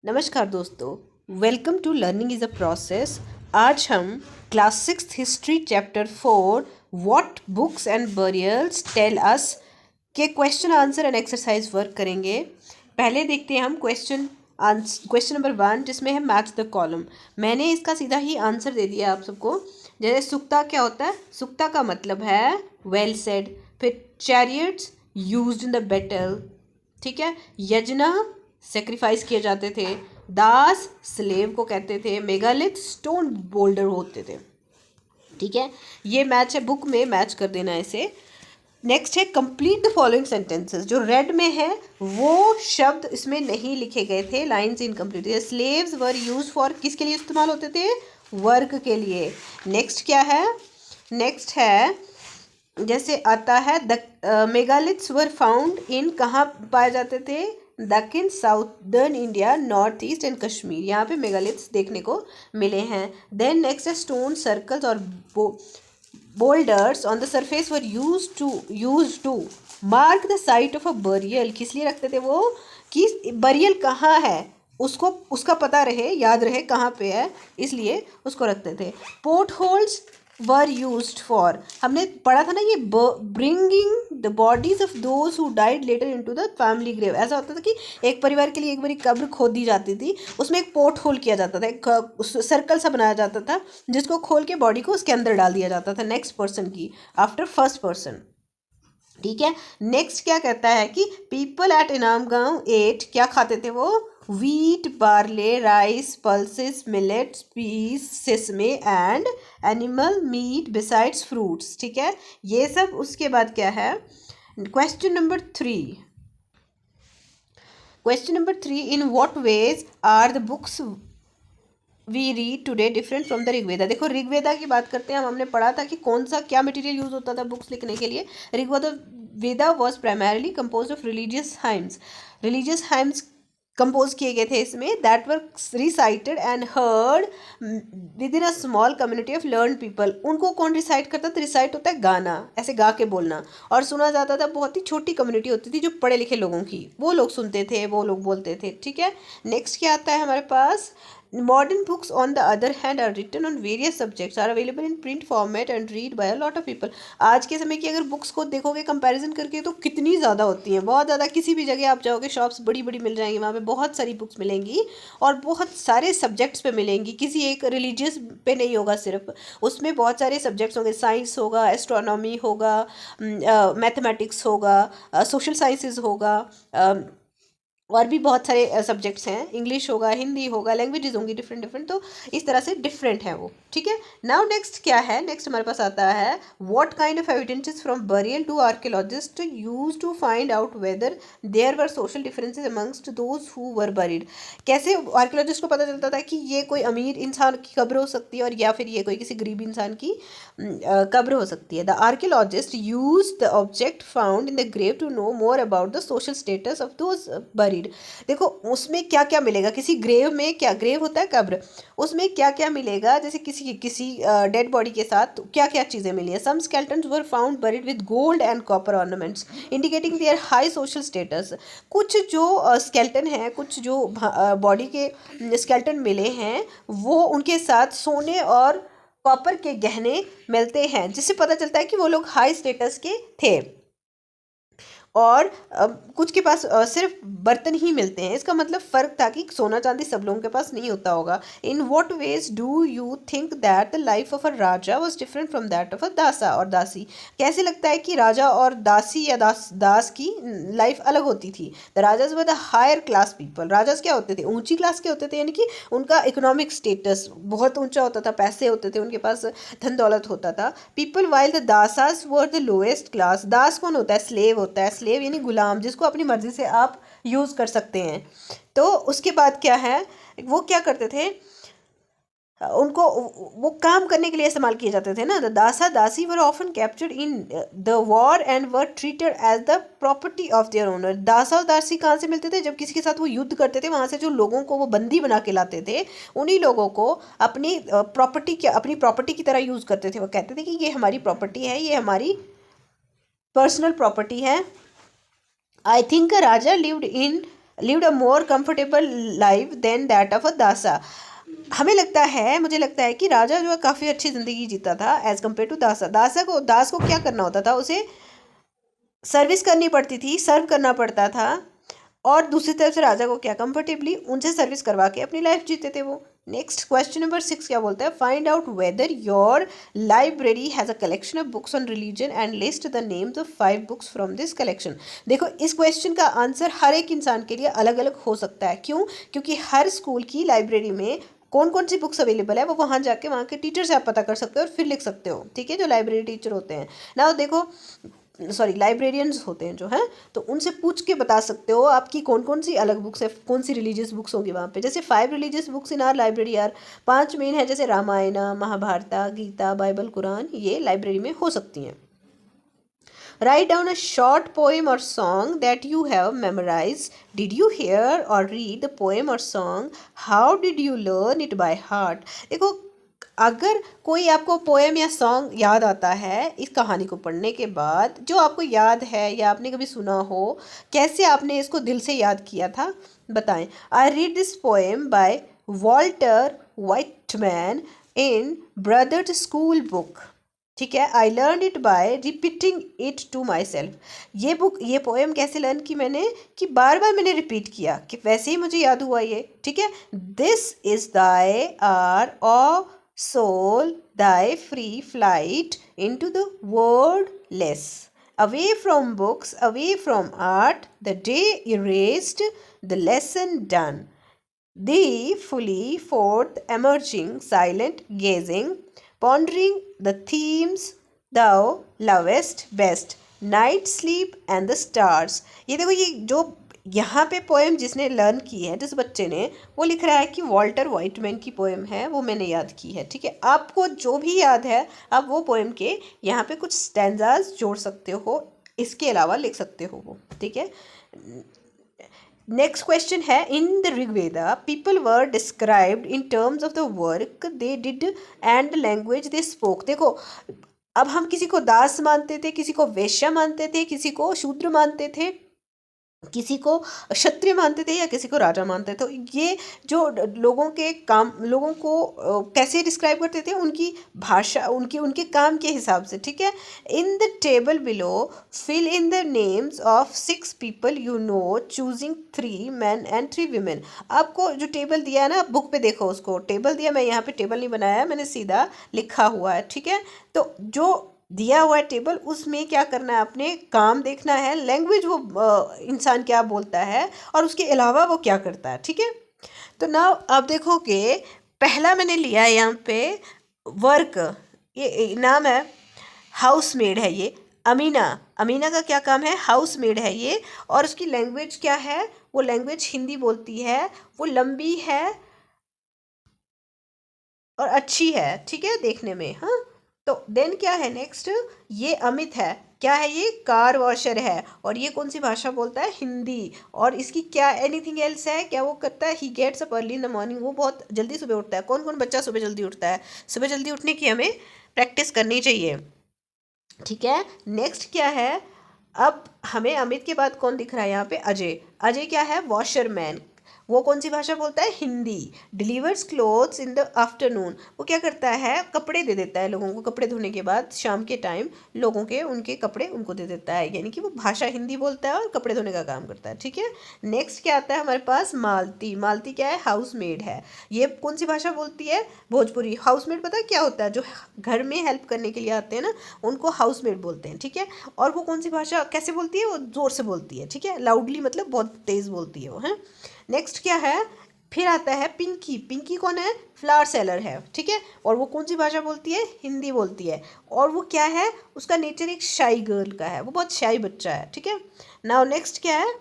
नमस्कार दोस्तों, welcome to learning is a process. आज हम class 6 history chapter 4 what books and burials tell us के question answer and exercise work करेंगे। पहले देखते हैं हम क्वेश्चन नंबर 1, जिसमें है मैच द कॉलम। मैंने इसका सीधा ही आंसर दे दिया आप सबको। जैसे सुक्ता क्या होता है? सुक्ता का मतलब है वेल सेड। फिर chariots used in the battle, ठीक है। यजना सेक्रीफाइस किए जाते थे। दास स्लेव को कहते थे। मेगालिथ स्टोन बोल्डर होते थे, ठीक है। ये मैच है, बुक में मैच कर देना इसे। नेक्स्ट है कंप्लीट द फॉलोइंग सेंटेंसेस। जो रेड में है वो शब्द इसमें नहीं लिखे गए थे, लाइन्स इनकम्प्लीट है। स्लेव्स वर यूज फॉर, किसके लिए इस्तेमाल होते थे? वर्क के लिए। नेक्स्ट क्या है? नेक्स्ट है, जैसे आता है the megaliths were found in, कहाँ पाए जाते थे? दक्षिण southern India, north east and Kashmir, यहाँ पे मेगालिथ्स देखने को मिले हैं। देन नेक्स्ट है स्टोन सर्कल्स और boulders on the surface were use to mark the site of a burial. किस लिए रखते थे वो? कि बरियल कहाँ है उसको, उसका पता रहे, याद रहे कहाँ पे है, इसलिए उसको रखते थे। Port holes were used for, हमने पढ़ा था ना ये, bringing the bodies of those who died later into the family grave. ऐसा होता था कि एक परिवार के लिए एक बारी कब्र खोदी जाती थी, उसमें एक पोर्ट होल किया जाता था, एक सर्कल सा बनाया जाता था जिसको खोल के बॉडी को उसके अंदर डाल दिया जाता था नेक्स्ट पर्सन की, आफ्टर फर्स्ट पर्सन, ठीक है। नेक्स्ट क्या कहता है कि पीपल एट इनाम गांव एट, क्या खाते थे वो? Wheat, barley, rice, pulses, millets, peas, sesame and animal meat besides fruits, ठीक है। ये सब। उसके बाद क्या है? Question number 3। Question number 3, in what ways are the books we read today different from the Rigveda. देखो, ऋग्वेदा की बात करते हैं हम, हमने पढ़ा था कि कौन सा क्या मटेरियल यूज होता था बुक्स लिखने के लिए। Rigveda was primarily compose of religious hymns compose किए गए थे इसमें, that were recited and heard with in a small community of learn people. उनको कौन रिसाइट करता था? रिसाइट होता है गाना, ऐसे गा के बोलना, और सुना जाता था। बहुत ही छोटी कम्युनिटी होती थी जो पढ़े लिखे लोगों की, वो लोग सुनते थे, वो लोग बोलते थे, ठीक है। नेक्स्ट क्या आता है हमारे पास? Modern books, on the other hand, are written on various subjects, are available in print format and read by a lot of people. आज के समय की अगर बुक्स को देखोगे कंपैरिजन करके तो कितनी ज़्यादा होती हैं, बहुत ज़्यादा। किसी भी जगह आप जाओगे, शॉप्स बड़ी बड़ी मिल जाएंगी, वहाँ पे बहुत सारी बुक्स मिलेंगी और बहुत सारे सब्जेक्ट्स पे मिलेंगी। किसी एक रिलीजियस पे नहीं होगा सिर्फ, उसमें बहुत सारे सब्जेक्ट्स होंगे। साइंस होगा, एस्ट्रोनॉमी होगा, मैथमेटिक्स होगा, सोशल साइंसेज होगा, और भी बहुत सारे सब्जेक्ट्स हैं। इंग्लिश होगा, हिंदी होगा, लैंग्वेजेस होंगी डिफरेंट डिफरेंट, तो इस तरह से डिफरेंट है वो, ठीक है। नाउ नेक्स्ट क्या है? नेक्स्ट हमारे पास आता है what kind of evidences from burial to archaeologist use to find out whether there were social differences amongst those who were buried. कैसे आर्कियोलॉजिस्ट को पता चलता था कि ये कोई अमीर इंसान की कब्र हो सकती है और या फिर ये कोई किसी गरीब इंसान की कब्र हो सकती है? The archaeologist use the object found in the grave to know more about the social status of those buried. देखो, उसमें क्या क्या मिलेगा? किसी ग्रेव में, क्या ग्रेव होता है? कब्र। उसमें क्या क्या मिलेगा? जैसे किसी डेड बॉडी के साथ क्या क्या चीज़ें मिली है? Some skeletons were found buried with gold and copper ornaments indicating their high social status. कुछ जो स्केल्टन है, कुछ जो बॉडी के स्केल्टन मिले हैं, वो उनके साथ सोने और कॉपर के गहने मिलते हैं, जिससे पता चलता है कि वो लोग हाई स्टेटस के थे। और कुछ के पास सिर्फ बर्तन ही मिलते हैं। इसका मतलब फ़र्क था कि सोना चांदी सब लोगों के पास नहीं होता होगा। In what veg do you think that the life of a Raja was different from that of a दासा और दासी? कैसे लगता है कि राजा और दासी या दास की लाइफ अलग होती थी? The rajas were the higher class people. Rajas क्या होते थे? ऊंची क्लास के होते थे, यानी कि उनका इकोनॉमिक स्टेटस बहुत ऊंचा होता था, पैसे होते थे उनके पास, धन दौलत होता था। People while the dasas were the lowest class. दास कौन होता है? स्लेव होता है। स्लेव यानी गुलाम, जिसको अपनी मर्जी से आप यूज़ कर सकते हैं। तो उसके बाद क्या है? वो क्या करते थे? उनको वो काम करने के लिए इस्तेमाल किए जाते थे ना। The dasa dasi were often captured in the war and were treated as the property of their owner. दासा और दासी कहाँ से मिलते थे? जब किसी के साथ वो युद्ध करते थे, वहाँ से जो लोगों को वो बंदी बना के लाते थे, उन्हीं लोगों को अपनी प्रॉपर्टी की तरह यूज़ करते थे। वो कहते थे कि ये हमारी प्रॉपर्टी है, ये हमारी पर्सनल प्रॉपर्टी है। I think a Raja lived in lived a more comfortable life than that of a दासा। हमें लगता है, मुझे लगता है कि राजा जो है काफ़ी अच्छी ज़िंदगी जीता था एज़ कम्पेयर टू दासा। दास को क्या करना होता था, उसे सर्विस करनी पड़ती थी, सर्व करना पड़ता था, और दूसरी तरफ से राजा को क्या, कंफर्टेबली उनसे सर्विस करवा के अपनी लाइफ जीते थे वो। नेक्स्ट क्वेश्चन नंबर 6 क्या बोलता है, find out whether your library has a collection of books on religion and list the names of 5 books from this collection. देखो, इस क्वेश्चन का आंसर हर एक इंसान के लिए अलग अलग हो सकता है। क्यों? क्योंकि हर स्कूल की लाइब्रेरी में कौन कौन सी बुक्स अवेलेबल है वो वहाँ जाके वहाँ के टीचर से आप पता कर सकते हो और फिर लिख सकते हो, ठीक है, जो लाइब्रेरी टीचर होते हैं ना, देखो सॉरी लाइब्रेरियंस होते हैं जो हैं, तो उनसे पूछ के बता सकते हो आपकी कौन कौन सी अलग बुक्स है, कौन सी रिलीजियस बुक्स होंगी वहाँ पे। जैसे 5 religious books in are library यार, 5 मेन है, जैसे रामायण, महाभारता, गीता, बाइबल, कुरान, ये लाइब्रेरी में हो सकती हैं। Write down a short poem or song that you have memorized. Did you hear or read the poem or song? How did you learn it by heart? देखो, अगर कोई आपको पोएम या सॉन्ग याद आता है इस कहानी को पढ़ने के बाद, जो आपको याद है या आपने कभी सुना हो, कैसे आपने इसको दिल से याद किया था, बताएं। I read this poem by Walter Whitman in brothers school book, ठीक है। I learn it by repeating it to myself. ये पोएम कैसे लर्न की मैंने, कि बार बार मैंने रिपीट किया, कि वैसे ही मुझे याद हुआ ये, ठीक है। This is thy hour O soul, thy free flight into the wordless, away from books, away from art, the day erased, the lesson done, thee fully forth emerging, silent gazing, pondering the themes thou lovest best, night sleep and the stars। ये देखो, ये जो यहाँ पे poem जिसने learn की है, जिस बच्चे ने, वो लिख रहा है कि वॉल्टर वाइटमैन की पोएम है, वो मैंने याद की है, ठीक है। आपको जो भी याद है आप वो पोएम के यहाँ पे कुछ स्टैंजाज जोड़ सकते हो, इसके अलावा लिख सकते हो वो, ठीक है। नेक्स्ट क्वेश्चन है, in the Rigveda people were described in terms of the work they did and the language they spoke. देखो, अब हम किसी को दास मानते थे, किसी को वेश्या मानते थे, किसी को शूद्र मानते थे, किसी को क्षत्रिय मानते थे, या किसी को राजा मानते थे। तो ये जो लोगों के काम, लोगों को कैसे डिस्क्राइब करते थे, उनकी भाषा, उनके उनके काम के हिसाब से, ठीक है। In the table below fill in the names of 6 people you know, choosing 3 men and 3 women। आपको जो टेबल दिया है ना, बुक पे देखो, उसको टेबल दिया, मैं यहाँ पे टेबल नहीं बनाया है, मैंने सीधा लिखा हुआ है, ठीक है। तो जो दिया हुआ है टेबल, उसमें क्या करना है, अपने काम देखना है, लैंग्वेज वो इंसान क्या बोलता है और उसके अलावा वो क्या करता है, ठीक है। तो ना आप देखोगे, पहला मैंने लिया है यहाँ पे वर्क, ये नाम है, हाउस मेड है ये, अमीना। अमीना का क्या काम है, हाउस मेड है ये, और उसकी लैंग्वेज क्या है, वो लैंग्वेज हिंदी बोलती है, वो लंबी है और अच्छी है, ठीक है, देखने में, हाँ। तो देन क्या है नेक्स्ट, ये अमित है, क्या है ये, कार वॉशर है, और ये कौन सी भाषा बोलता है, हिंदी। और इसकी क्या एनीथिंग एल्स है, क्या वो करता है, he gets up early in the morning, वो बहुत जल्दी सुबह उठता है। कौन कौन बच्चा सुबह जल्दी उठता है, सुबह जल्दी उठने की हमें प्रैक्टिस करनी चाहिए, ठीक है। नेक्स्ट क्या है, अब हमें अमित के बाद कौन दिख रहा है यहाँ पे, अजय। अजय क्या है, वॉशरमैन, वो कौन सी भाषा बोलता है, Hindi. Delivers clothes in the afternoon, वो क्या करता है, कपड़े दे देता है लोगों को, कपड़े धोने के बाद शाम के टाइम लोगों के उनके कपड़े उनको दे देता है, यानी कि वो भाषा हिंदी बोलता है और कपड़े धोने का काम करता है, ठीक है। नेक्स्ट क्या आता है हमारे पास, मालती। मालती क्या है, हाउस मेड है, ये कौन सी भाषा बोलती है, भोजपुरी। हाउस मेड पता है क्या होता है, जो घर में हेल्प करने के लिए आते हैं ना, उनको हाउस मेड बोलते हैं, ठीक है। और वो कौन सी भाषा कैसे बोलती है, वो ज़ोर से बोलती है, ठीक है, लाउडली, मतलब बहुत तेज़ बोलती है वो, है। नेक्स्ट क्या है, फिर आता है पिंकी। पिंकी कौन है, फ्लावर सेलर है, ठीक है, और वो कौन सी भाषा बोलती है, हिंदी बोलती है। और वो क्या है, उसका नेचर एक शाई गर्ल का है, वो बहुत शाई बच्चा है, ठीक है। नाउ नेक्स्ट क्या है,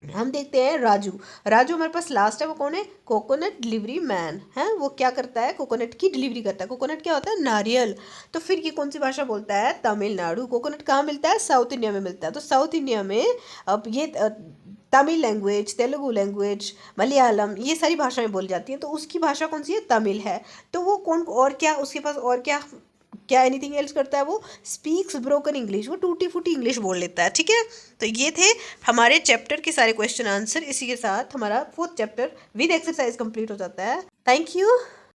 हम देखते हैं राजू। राजू हमारे पास लास्ट है, वो कौन है, कोकोनट डिलीवरी मैन है। वो क्या करता है, कोकोनट की डिलीवरी करता है। कोकोनट क्या होता है, नारियल। तो फिर ये कौन सी भाषा बोलता है, तमिलनाडु। कोकोनट कहाँ मिलता है, साउथ इंडिया में मिलता है। तो साउथ इंडिया में अब ये तमिल लैंग्वेज, तेलुगु लैंग्वेज, मलयालम, ये सारी भाषाएं बोली जाती हैं। तो उसकी भाषा कौन सी है, तमिल है। तो वो कौन, और क्या उसके पास और क्या क्या एनीथिंग एल्स करता है वो? स्पीक्स ब्रोकन इंग्लिश, वो टूटी फूटी इंग्लिश बोल लेता है। ठीक है, तो ये थे हमारे चैप्टर के सारे क्वेश्चन आंसर। इसी के साथ हमारा 4th chapter with exercise complete हो जाता है। Thank you.